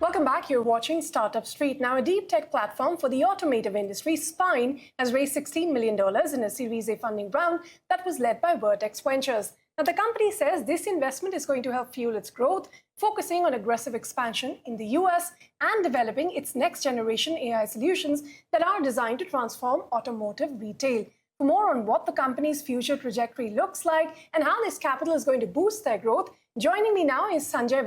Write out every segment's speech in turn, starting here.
Welcome back. You're watching Startup Street. Now, a deep tech platform for the automotive industry, Spyne, has raised $16 million in a Series A funding round that was led by Vertex Ventures. Now, the company says this investment is going to help fuel its growth, focusing on aggressive expansion in the US and developing its next generation AI solutions that are designed to transform automotive retail. For more on what the company's future trajectory looks like and how this capital is going to boost their growth, joining me now is Sanjay,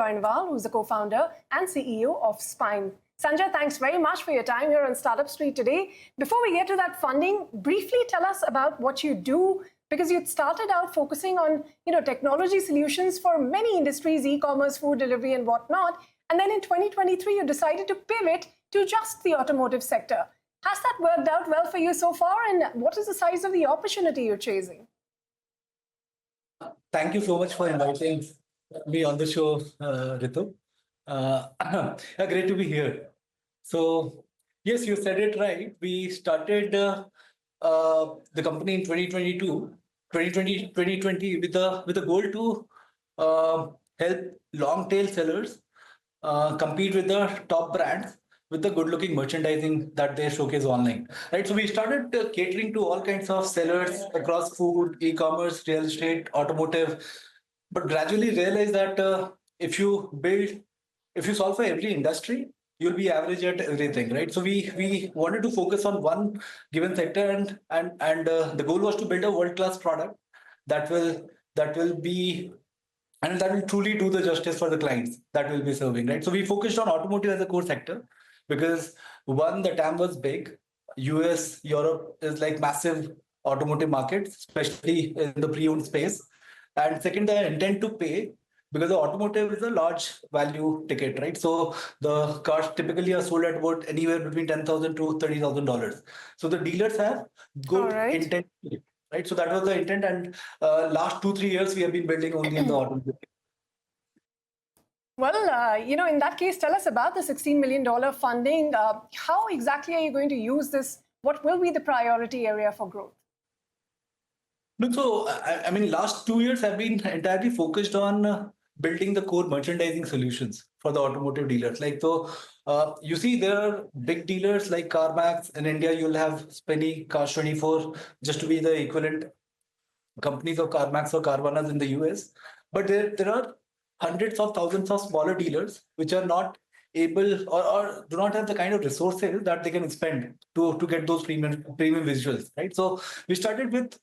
who's the co-founder and CEO of Spyne. Sanjay, thanks very much for your time here on Startup Street today. Before we get to that funding, briefly tell us about what you do, because you started out focusing on technology solutions for many industries, e-commerce, food delivery, and whatnot. And then in 2023, you decided to pivot to just the automotive sector. Has that worked out well for you so far? And what is the size of the opportunity you're chasing? Thank you so much for inviting me on the show, Ritu. Great to be here. So, yes, you said it right. We started the company in 2020 with a goal to help long tail sellers compete with the top brands with the good-looking merchandising that they showcase online, right? So we started catering to all kinds of sellers across food, e-commerce, real estate, automotive, but gradually realized that if you solve for every industry, you'll be average at everything, right? So we wanted to focus on one given sector, and the goal was to build a world-class product that will be and that will truly do the justice for the clients that will be serving, right? So we focused on automotive as a core sector because one, the TAM was big. US, Europe is like massive automotive markets, especially in the pre-owned space. And second, the intent to pay, because the automotive is a large value ticket, right? So the cars typically are sold at about anywhere between $10,000 to $30,000. So the dealers have good intent, right? So that was the intent, and last 2-3 years we have been building only in the automotive. Well, in that case, tell us about the $16 million funding. How exactly are you going to use this? What will be the priority area for growth? Look, so I mean, last 2 years have been entirely focused on building the core merchandising solutions for the automotive dealers. Like, so you see, there are big dealers like CarMax in India. You'll have Spyne, Cars24, just to be the equivalent companies of CarMax or Carvanas in the US. But there are hundreds of thousands of smaller dealers which are not able or do not have the kind of resources that they can spend to get those premium visuals, right? So we started with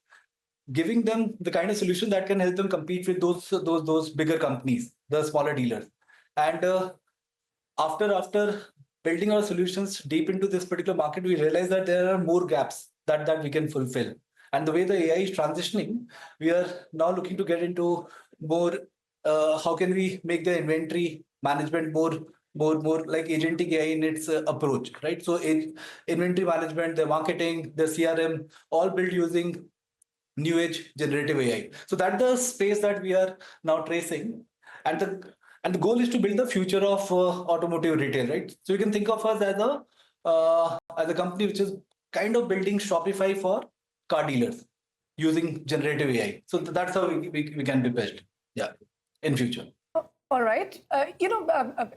giving them the kind of solution that can help them compete with those bigger companies, the smaller dealers. And after building our solutions deep into this particular market, we realized that there are more gaps that we can fulfill. And the way the AI is transitioning, we are now looking to get into more. How can we make the inventory management more like agentic AI in its approach, right? So inventory management, the marketing, the CRM, all built using new age generative AI. So that's the space that we are now tracing, and the goal is to build the future of automotive retail, right? So you can think of us as a company which is kind of building Shopify for car dealers using generative AI. So that's how we can be best, yeah, in future. All right.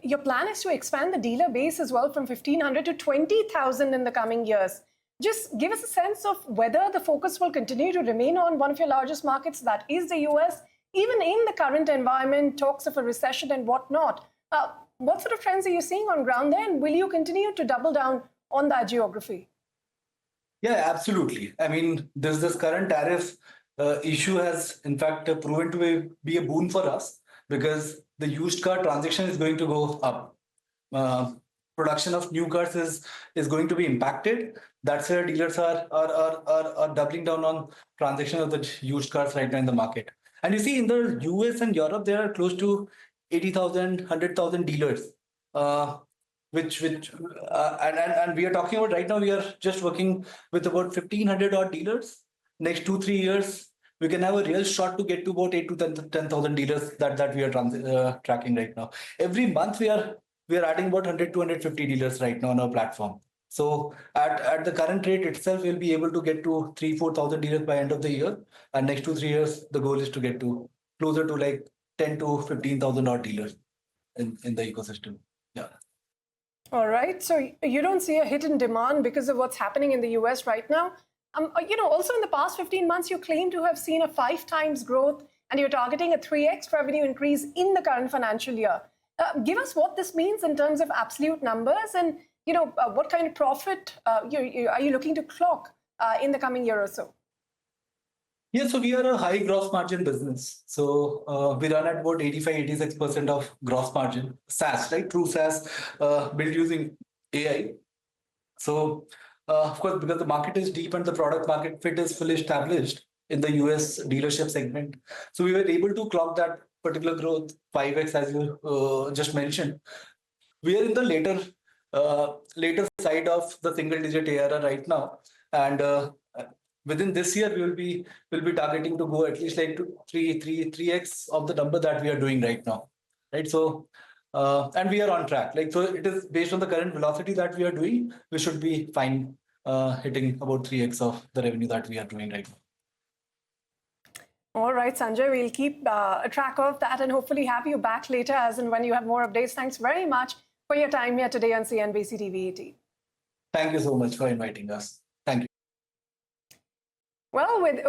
Your plan is to expand the dealer base as well from 1,500 to 20,000 in the coming years. Just give us a sense of whether the focus will continue to remain on one of your largest markets, that is the US, even in the current environment, talks of a recession and whatnot. What sort of trends are you seeing on ground there, and will you continue to double down on that geography? Yeah, absolutely. I mean, this current tariff issue has, in fact, proven to be a boon for us, because the used car transaction is going to go up. Production of new cars is going to be impacted. That's where dealers are doubling down on transaction of the used cars right now in the market. And you see, in the US and Europe, there are close to 80,000, 100,000 dealers. And we are talking about right now, we are just working with about 1,500 odd dealers. Next 2-3 years, we can have a real shot to get to about 8,000 to 10,000 dealers that we are tracking right now. Every month we are adding about 100 to 150 dealers right now on our platform. So at the current rate itself, we'll be able to get to 3,000-4,000 dealers by end of the year. And next 2-3 years, the goal is to get to closer to like 10 to 15,000 odd dealers in the ecosystem. Yeah. All right. So you don't see a hit in demand because of what's happening in the US right now. Also in the past 15 months, you claim to have seen a 5 times growth and you're targeting a 3x revenue increase in the current financial year. Give us what this means in terms of absolute numbers and, what kind of profit are you looking to clock in the coming year or so? Yeah, so we are a high gross margin business. So we run at about 85-86% of gross margin. SaaS, right? True SaaS, built using AI. So, of course, because the market is deep and the product market fit is fully established in the US dealership segment, so we were able to clock that particular growth 5x, as you just mentioned. We are in the later side of the single digit ARR right now, and within this year we'll be targeting to go at least like to 3x of the number that we are doing right now, right? So and we are on track. Like, so it is based on the current velocity that we are doing, we should be fine hitting about 3x of the revenue that we are doing right now. All right, Sanjay, we'll keep track of that and hopefully have you back later as and when you have more updates. Thanks very much for your time here today on CNBC TV18. Thank you so much for inviting us. Thank you. Well, with